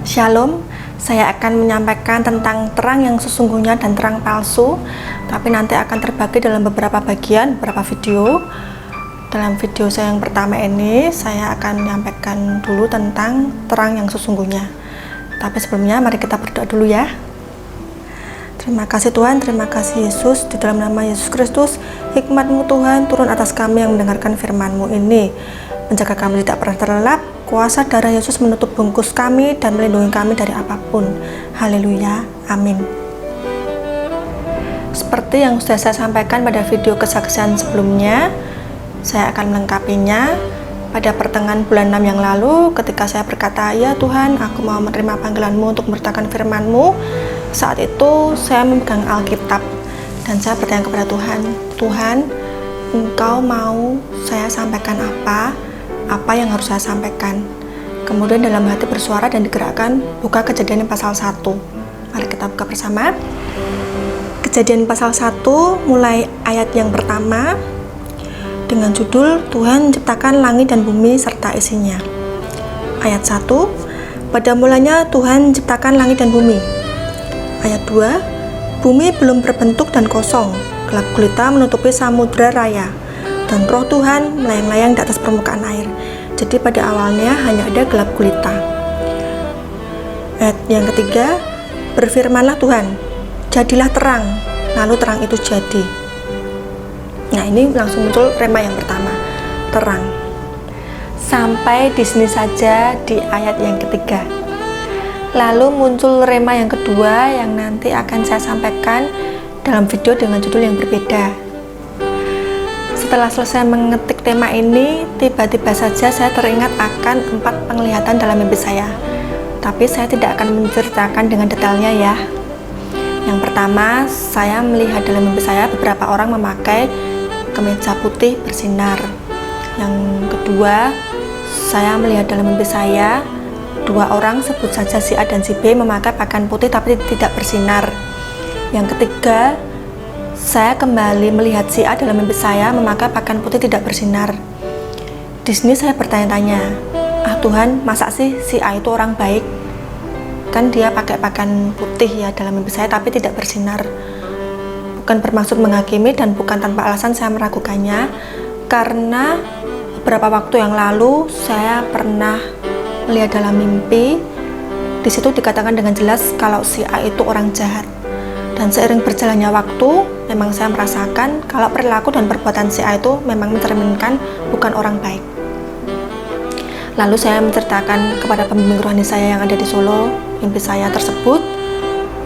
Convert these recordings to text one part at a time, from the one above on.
Shalom, saya akan menyampaikan tentang terang yang sesungguhnya dan terang palsu, tapi nanti akan terbagi dalam beberapa bagian, beberapa video. Dalam video saya yang pertama ini, saya akan menyampaikan dulu tentang terang yang sesungguhnya. Tapi sebelumnya, mari kita berdoa dulu ya. Terima kasih Tuhan, terima kasih Yesus. Di dalam nama Yesus Kristus, hikmat-Mu Tuhan turun atas kami yang mendengarkan firman-Mu ini. Menjaga kami tidak pernah terlelap. Kuasa darah Yesus menutup bungkus kami dan melindungi kami dari apapun. Haleluya, amin. Seperti yang sudah saya sampaikan pada video kesaksian sebelumnya, saya akan melengkapinya. Pada pertengahan bulan 6 yang lalu, ketika saya berkata, "Ya Tuhan, aku mau menerima panggilan-Mu untuk memberitakan firman-Mu," saat itu saya memegang Alkitab dan saya bertanya kepada Tuhan, "Tuhan, Engkau mau saya sampaikan apa yang harus saya sampaikan?" Kemudian dalam hati bersuara dan digerakkan, buka Kejadian pasal 1. Mari kita buka bersama. Kejadian pasal 1 mulai ayat yang pertama dengan judul Tuhan ciptakan langit dan bumi serta isinya. Ayat 1, pada mulanya Tuhan ciptakan langit dan bumi. Ayat 2, bumi belum berbentuk dan kosong, gelap gulita menutupi samudra raya, dan roh Tuhan melayang-layang di atas permukaan air. Jadi pada awalnya hanya ada gelap gulita. Ayat yang ketiga, berfirmanlah Tuhan, jadilah terang, lalu terang itu jadi. Nah, ini langsung muncul rema yang pertama, terang. Sampai di sini saja di ayat yang ketiga. Lalu muncul rema yang kedua yang nanti akan saya sampaikan dalam video dengan judul yang berbeda. Setelah selesai mengetik tema ini, tiba-tiba saja saya teringat akan 4 penglihatan dalam mimpi saya. Tapi saya tidak akan menceritakan dengan detailnya ya. Yang pertama, saya melihat dalam mimpi saya beberapa orang memakai kemeja putih bersinar. Yang kedua, saya melihat dalam mimpi saya 2 orang, sebut saja si A dan si B, memakai pakaian putih tapi tidak bersinar. Yang ketiga, saya kembali melihat si A dalam mimpi saya memakai pakaian putih tidak bersinar. Di sini saya bertanya-tanya, Tuhan, masa sih si A itu orang baik? Kan dia pakai pakaian putih ya dalam mimpi saya tapi tidak bersinar. Bukan bermaksud menghakimi dan bukan tanpa alasan saya meragukannya, karena beberapa waktu yang lalu saya pernah melihat dalam mimpi. Di situ dikatakan dengan jelas kalau si A itu orang jahat. Dan seiring berjalannya waktu, memang saya merasakan kalau perilaku dan perbuatan si A itu memang mencerminkan bukan orang baik. Lalu saya menceritakan kepada pembimbing rohani saya yang ada di Solo, mimpi saya tersebut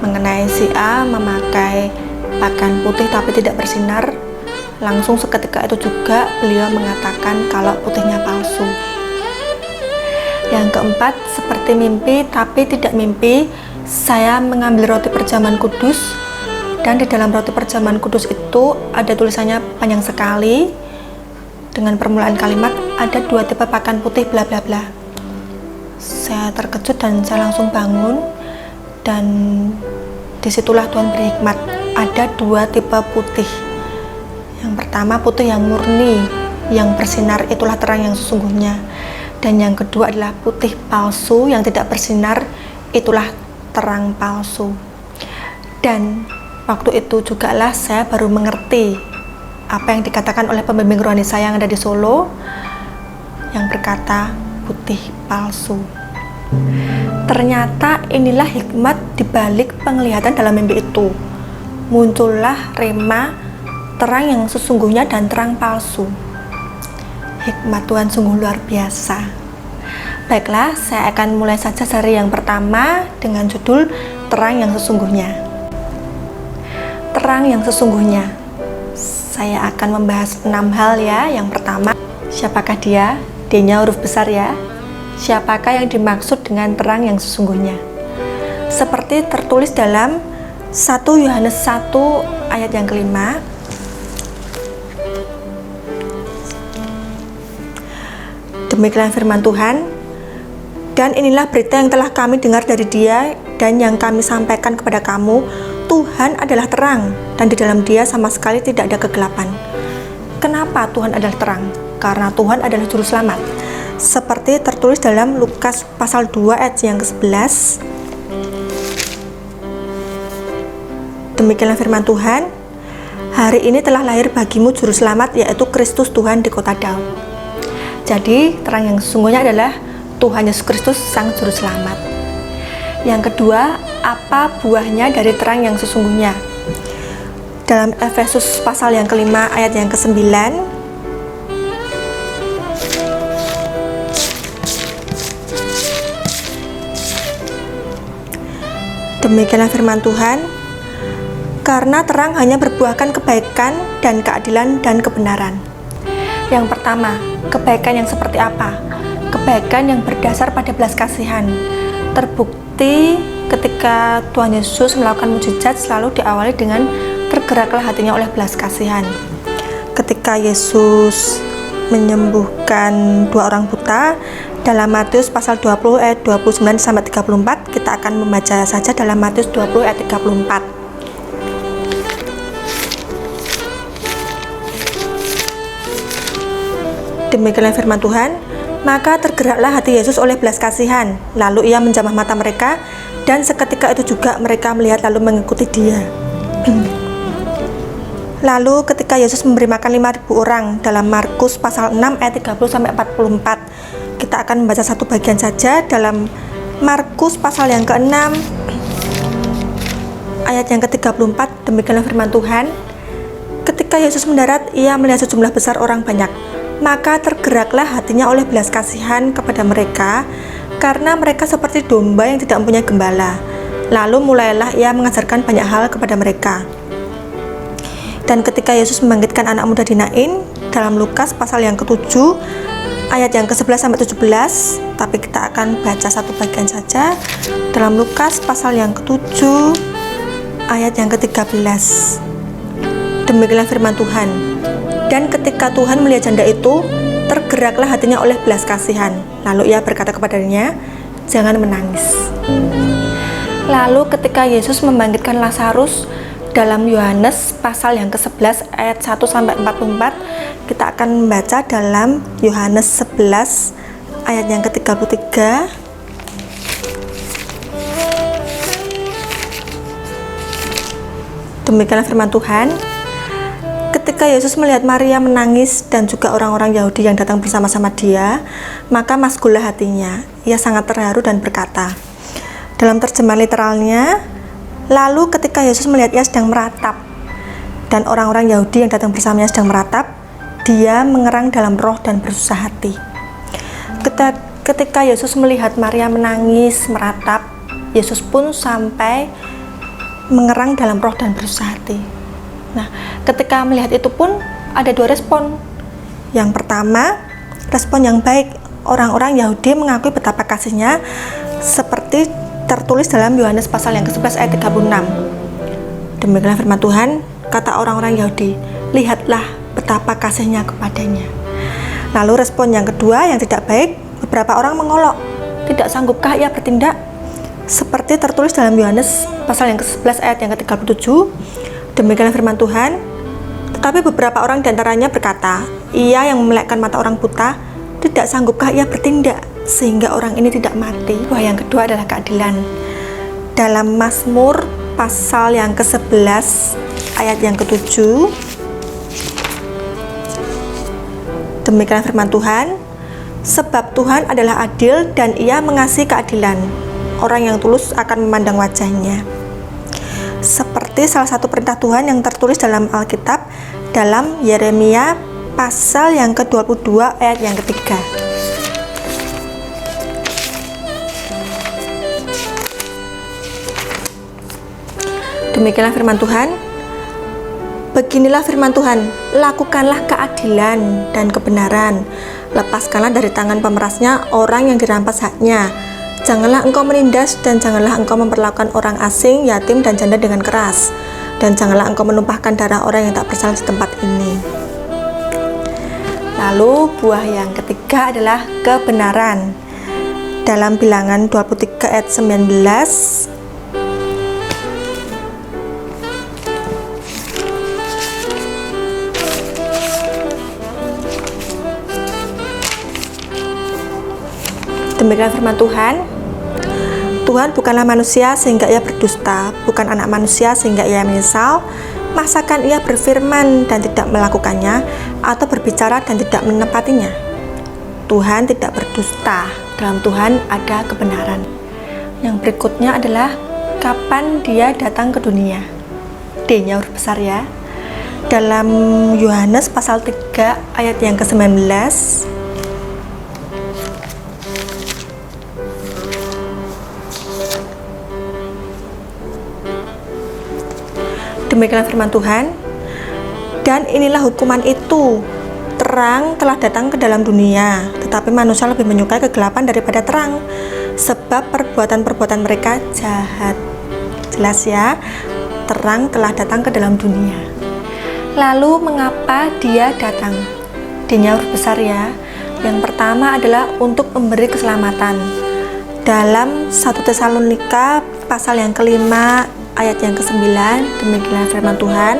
mengenai si A memakai pakaian putih tapi tidak bersinar. Langsung seketika itu juga beliau mengatakan kalau putihnya palsu. Yang keempat, seperti mimpi tapi tidak mimpi, saya mengambil roti perjamuan kudus, dan di dalam roti perjamuan kudus itu ada tulisannya panjang sekali dengan permulaan kalimat ada 2 tipe pakaian putih bla bla bla. Saya terkejut dan saya langsung bangun, dan disitulah Tuhan berhikmat. Ada 2 tipe putih. Yang pertama putih yang murni, yang bersinar, itulah terang yang sesungguhnya. Dan yang kedua adalah putih palsu yang tidak bersinar, itulah terang palsu. Dan waktu itu juga lah saya baru mengerti apa yang dikatakan oleh pembimbing rohani saya yang ada di Solo, yang berkata putih palsu. Ternyata inilah hikmat dibalik penglihatan dalam mimpi itu. Muncullah rema, terang yang sesungguhnya dan terang palsu. Hikmat Tuhan sungguh luar biasa. Baiklah, saya akan mulai saja seri yang pertama dengan judul terang yang sesungguhnya. Terang yang sesungguhnya. Saya akan membahas 6 hal ya. Yang pertama, siapakah dia? D-nya huruf besar ya. Siapakah yang dimaksud dengan terang yang sesungguhnya? Seperti tertulis dalam 1 Yohanes 1 ayat yang kelima. Demikian firman Tuhan, dan inilah berita yang telah kami dengar dari Dia dan yang kami sampaikan kepada kamu, Tuhan adalah terang dan di dalam Dia sama sekali tidak ada kegelapan. Kenapa Tuhan adalah terang? Karena Tuhan adalah juru selamat. seperti tertulis dalam Lukas pasal 2 ayat yang ke-11. Demikianlah firman Tuhan, hari ini telah lahir bagimu juru selamat, yaitu Kristus Tuhan di kota Daud. Jadi terang yang sesungguhnya adalah Tuhan Yesus Kristus sang juru selamat. Yang kedua, apa buahnya dari terang yang sesungguhnya? Dalam Efesus pasal yang ke-5 ayat yang ke-9, demikianlah firman Tuhan, karena terang hanya berbuahkan kebaikan dan keadilan dan kebenaran. Yang pertama, kebaikan yang seperti apa? Kebaikan yang berdasar pada belas kasihan. Terbukti ketika Tuhan Yesus melakukan mujizat selalu diawali dengan tergeraklah hatinya oleh belas kasihan. Ketika Yesus menyembuhkan 2 orang buta dalam Matius pasal 20 ayat 29 sampai 34, kita akan membaca saja dalam Matius 20 ayat 34. Demikianlah firman Tuhan, maka tergeraklah hati Yesus oleh belas kasihan, lalu ia menjamah mata mereka, dan seketika itu juga mereka melihat lalu mengikuti dia. Lalu ketika Yesus memberi makan 5.000 orang dalam Markus pasal 6 ayat 30 sampai 44, kita akan membaca satu bagian saja dalam Markus pasal yang ke-6 ayat yang ke-34. Demikianlah firman Tuhan, ketika Yesus mendarat, ia melihat sejumlah besar orang banyak, maka tergeraklah hatinya oleh belas kasihan kepada mereka, karena mereka seperti domba yang tidak mempunyai gembala. Lalu mulailah ia mengajarkan banyak hal kepada mereka. Dan ketika Yesus membangkitkan anak muda di Nain, dalam Lukas pasal yang ke-7 ayat yang ke-11 sampai 17, tapi kita akan baca satu bagian saja dalam Lukas pasal yang ke-7 ayat yang ke-13. Demikianlah firman Tuhan, dan ketika Tuhan melihat janda itu, tergeraklah hatinya oleh belas kasihan. Lalu ia berkata kepadanya, jangan menangis. Lalu ketika Yesus membangkitkan Lazarus, dalam Yohanes pasal yang ke-11 ayat 1 sampai 44, kita akan membaca dalam Yohanes 11 ayat yang ke-33. Demikianlah firman Tuhan, ketika Yesus melihat Maria menangis dan juga orang-orang Yahudi yang datang bersama-sama dia, maka masgullah hatinya. Ia sangat terharu dan berkata, dalam terjemahan literalnya, lalu ketika Yesus melihat ia sedang meratap dan orang-orang Yahudi yang datang bersamanya sedang meratap, dia mengerang dalam roh dan bersusah hati. Ketika Yesus melihat Maria menangis, meratap, Yesus pun sampai mengerang dalam roh dan bersusah hati. Nah, ketika melihat itu pun ada 2 respon. Yang pertama, respon yang baik. Orang-orang Yahudi mengakui betapa kasihnya, seperti tertulis dalam Yohanes pasal yang ke-11 ayat 36. Demikianlah firman Tuhan, kata orang-orang Yahudi, lihatlah betapa kasihnya kepadanya. Lalu respon yang kedua yang tidak baik, beberapa orang mengolok, tidak sanggupkah ia bertindak? Seperti tertulis dalam Yohanes pasal yang ke-11 ayat yang ke-37. Demikianlah firman Tuhan, tetapi beberapa orang diantaranya berkata, ia yang memelekkan mata orang buta, tidak sanggupkah ia bertindak sehingga orang ini tidak mati? Wah, yang kedua adalah keadilan. Dalam Mazmur pasal yang ke-11 ayat yang ke-7, demikianlah firman Tuhan, sebab Tuhan adalah adil dan ia mengasihi keadilan, orang yang tulus akan memandang wajahnya. Seperti salah satu perintah Tuhan yang tertulis dalam Alkitab, dalam Yeremia pasal yang ke-22 ayat yang ketiga. Demikianlah firman Tuhan, beginilah firman Tuhan, lakukanlah keadilan dan kebenaran, lepaskanlah dari tangan pemerasnya orang yang dirampas haknya. Janganlah engkau menindas dan janganlah engkau memperlakukan orang asing, yatim dan janda dengan keras, dan janganlah engkau menumpahkan darah orang yang tak bersalah di tempat ini. Lalu buah yang ketiga adalah kebenaran. Dalam Bilangan 23 ayat 19, Demikian firman Tuhan. Tuhan bukanlah manusia sehingga ia berdusta, bukan anak manusia sehingga ia menyesal. Masakan ia berfirman dan tidak melakukannya, atau berbicara dan tidak menepatinya? Tuhan tidak berdusta, dalam Tuhan ada kebenaran. Yang berikutnya adalah kapan dia datang ke dunia. D-nya huruf besar ya. Dalam Yohanes pasal 3 ayat yang ke-19, demikian firman Tuhan. Dan inilah hukuman itu, terang telah datang ke dalam dunia, tetapi manusia lebih menyukai kegelapan daripada terang, sebab perbuatan-perbuatan mereka jahat. Jelas ya, terang telah datang ke dalam dunia. Lalu mengapa dia datang? D-nya huruf besar ya. Yang pertama adalah untuk memberi keselamatan. Dalam 1 Tesalonika pasal yang kelima ayat yang ke-9, demikian firman Tuhan.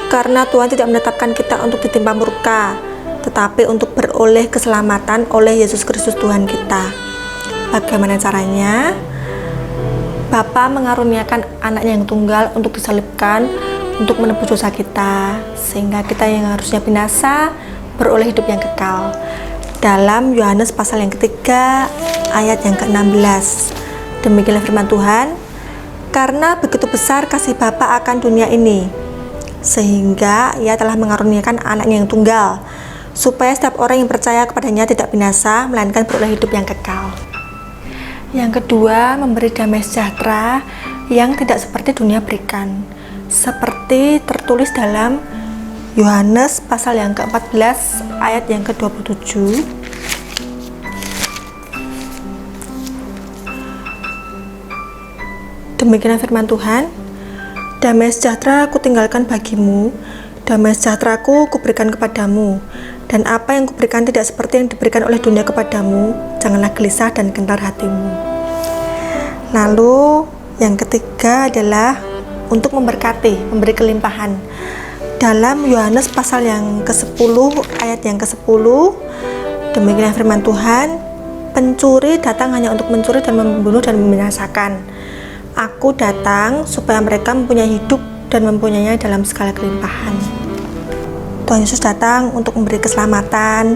Karena Tuhan tidak menetapkan kita untuk ditimpa murka, tetapi untuk beroleh keselamatan oleh Yesus Kristus Tuhan kita. Bagaimana caranya? Bapa mengaruniakan anaknya yang tunggal untuk disalibkan, untuk menebus dosa kita, sehingga kita yang harusnya binasa beroleh hidup yang kekal. Dalam Yohanes pasal yang ketiga ayat yang ke-16, demikian firman Tuhan. Karena begitu besar kasih Bapa akan dunia ini, sehingga ia telah mengaruniakan anaknya yang tunggal, supaya setiap orang yang percaya kepadanya tidak binasa, melainkan beroleh hidup yang kekal. Yang kedua, memberi damai sejahtera yang tidak seperti dunia berikan, seperti tertulis dalam Yohanes pasal yang ke-14 ayat yang ke-27. Demikian firman Tuhan. Damai sejahtera kutinggalkan bagimu, damai sejahteraku kuberikan kepadamu, dan apa yang kuberikan tidak seperti yang diberikan oleh dunia kepadamu. Janganlah gelisah dan gentar hatimu. Lalu yang ketiga adalah untuk memberkati, memberi kelimpahan. Dalam Yohanes pasal yang ke-10 ayat yang ke-10, demikian firman Tuhan. Pencuri datang hanya untuk mencuri dan membunuh dan membinasakan. Aku datang supaya mereka mempunyai hidup dan mempunyainya dalam segala kelimpahan. Tuhan Yesus datang untuk memberi keselamatan,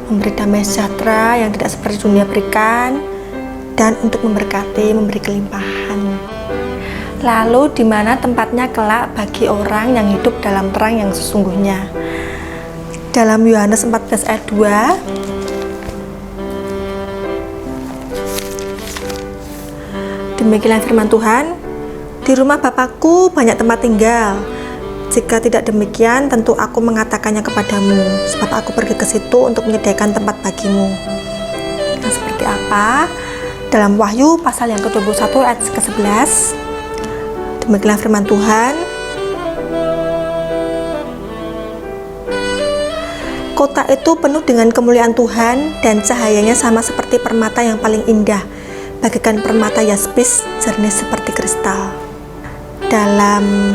memberi damai sejahtera yang tidak seperti dunia berikan, dan untuk memberkati, memberi kelimpahan. Lalu di mana tempatnya kelak bagi orang yang hidup dalam terang yang sesungguhnya? Dalam Yohanes 14 ayat 2, demikian firman Tuhan. Di rumah Bapakku banyak tempat tinggal. Jika tidak demikian, tentu aku mengatakannya kepadamu, sebab aku pergi ke situ untuk menyediakan tempat bagimu. Nah, seperti apa? Dalam Wahyu pasal yang ke-21 ayat ke-11, demikian firman Tuhan. Kota itu penuh dengan kemuliaan Tuhan, dan cahayanya sama seperti permata yang paling indah, bagaikan permata yaspis, jernih seperti kristal. Dalam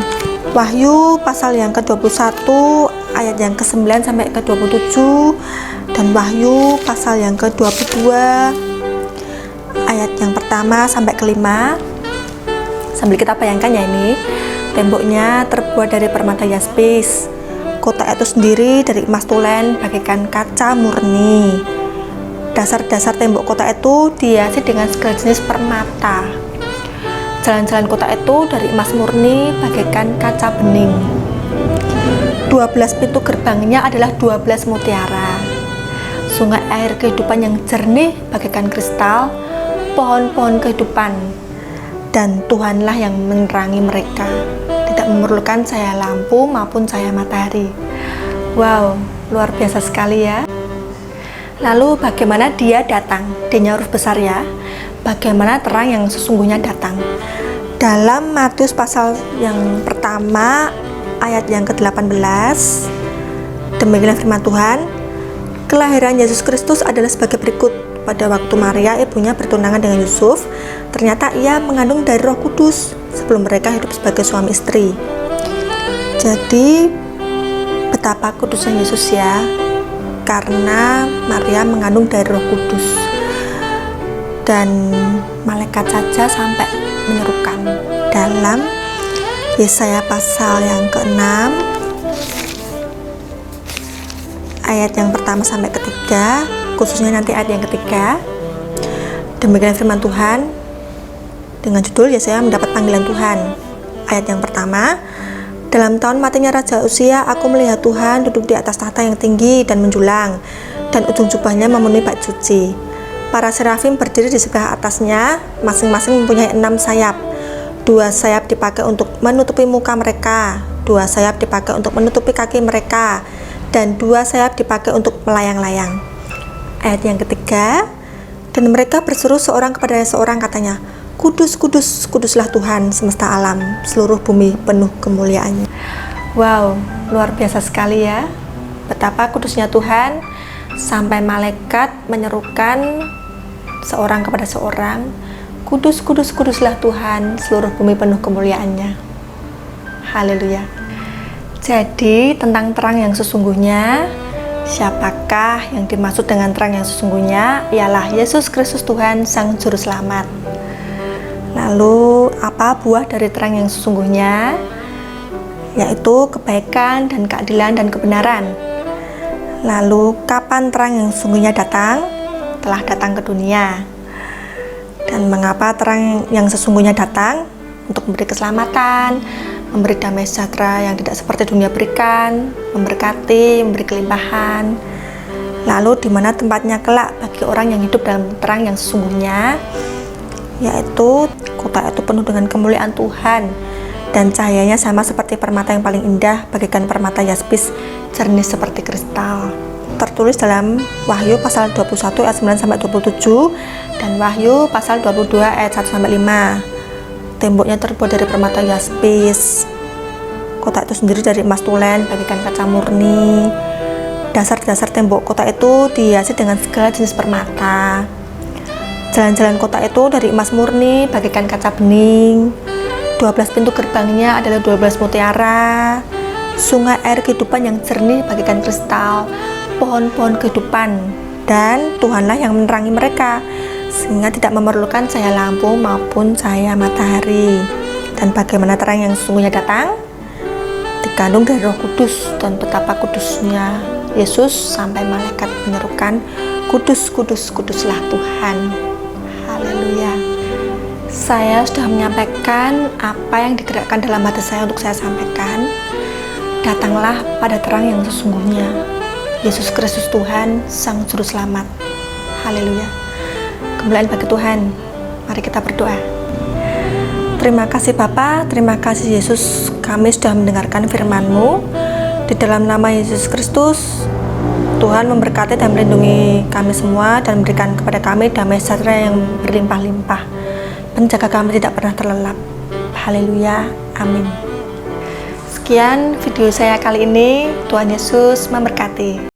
Wahyu pasal yang ke-21 ayat yang ke-9 sampai ke-27, dan Wahyu pasal yang ke-22 ayat yang pertama sampai ke-5. Sambil kita bayangkan ya, ini temboknya terbuat dari permata yaspis, kota itu sendiri dari emas tulen bagaikan kaca murni. Dasar-dasar tembok kota itu dihiasi dengan segala jenis permata. Jalan-jalan kota itu dari emas murni bagaikan kaca bening. 12 pintu gerbangnya adalah 12 mutiara. Sungai air kehidupan yang jernih bagaikan kristal, pohon-pohon kehidupan, dan Tuhanlah yang menerangi mereka, tidak memerlukan cahaya lampu maupun cahaya matahari. Wow, luar biasa sekali ya. Lalu bagaimana dia datang? D-nya huruf besar ya. Bagaimana terang yang sesungguhnya datang? Dalam Matius pasal yang pertama ayat yang ke-18, demikian firman Tuhan. Kelahiran Yesus Kristus adalah sebagai berikut. Pada waktu Maria ibunya bertunangan dengan Yusuf, ternyata ia mengandung dari Roh Kudus sebelum mereka hidup sebagai suami istri. Jadi betapa kudusnya Yesus ya, karena Maria mengandung dari Roh Kudus. dan malaikat saja sampai menyerukan. Dalam Yesaya pasal yang ke-6 ayat yang pertama sampai ketiga, khususnya nanti ayat yang ketiga, demikian firman Tuhan dengan judul Yesaya mendapat panggilan Tuhan. Ayat yang pertama, dalam tahun matinya Raja Uzia, aku melihat Tuhan duduk di atas tahta yang tinggi dan menjulang, dan ujung jubahnya memenuhi bait suci. Para serafim berdiri di sebelah atasnya, masing-masing mempunyai 6 sayap. 2 sayap dipakai untuk menutupi muka mereka, 2 sayap dipakai untuk menutupi kaki mereka, dan 2 sayap dipakai untuk melayang-layang. Ayat yang ketiga, dan mereka berseru seorang kepada seorang, katanya, Kudus, kudus, kuduslah Tuhan semesta alam, seluruh bumi penuh kemuliaannya. Wow, luar biasa sekali ya, betapa kudusnya Tuhan, sampai malaikat menyerukan seorang kepada seorang, Kudus, kudus, kuduslah Tuhan, seluruh bumi penuh kemuliaannya. Haleluya. Jadi tentang terang yang sesungguhnya, siapakah yang dimaksud dengan terang yang sesungguhnya? Ialah Yesus Kristus Tuhan, Sang Juru Selamat. Lalu apa buah dari terang yang sesungguhnya? Yaitu kebaikan dan keadilan dan kebenaran. Lalu kapan terang yang sesungguhnya datang? Telah datang ke dunia. Dan mengapa terang yang sesungguhnya datang? Untuk memberi keselamatan, memberi damai sejahtera yang tidak seperti dunia berikan, memberkati, memberi kelimpahan. Lalu di mana tempatnya kelak bagi orang yang hidup dalam terang yang sesungguhnya? Yaitu kota itu penuh dengan kemuliaan Tuhan, dan cahayanya sama seperti permata yang paling indah, bagaikan permata yaspis, jernih seperti kristal. Tertulis dalam Wahyu pasal 21 ayat 9 sampai 27 dan Wahyu pasal 22 ayat 1 sampai 5. Temboknya terbuat dari permata yaspis. Kota itu sendiri dari emas tulen, bagaikan kaca murni. Dasar-dasar tembok kota itu dihiasi dengan segala jenis permata. Jalan-jalan kota itu dari emas murni, bagaikan kaca bening. 12 pintu gerbangnya adalah 12 mutiara. Sungai air kehidupan yang jernih bagaikan kristal. Pohon-pohon kehidupan. Dan Tuhanlah yang menerangi mereka, sehingga tidak memerlukan cahaya lampu maupun cahaya matahari. Dan bagaimana terang yang sesungguhnya datang? Dikandung dari Roh Kudus, dan betapa kudusnya Yesus sampai malaikat menyerukan, Kudus, kudus, kuduslah Tuhan. Haleluya. Saya sudah menyampaikan apa yang digerakkan dalam hati saya untuk saya sampaikan. Datanglah pada terang yang sesungguhnya, Yesus Kristus Tuhan, Sang Juru Selamat. Haleluya. Kemuliaan bagi Tuhan. Mari kita berdoa. Terima kasih Bapa, terima kasih Yesus, kami sudah mendengarkan firman-Mu. Di dalam nama Yesus Kristus, Tuhan memberkati dan melindungi kami semua dan memberikan kepada kami damai sejahtera yang berlimpah-limpah. Menjaga kami tidak pernah terlelap. Haleluya. Amin. Sekian video saya kali ini. Tuhan Yesus memberkati.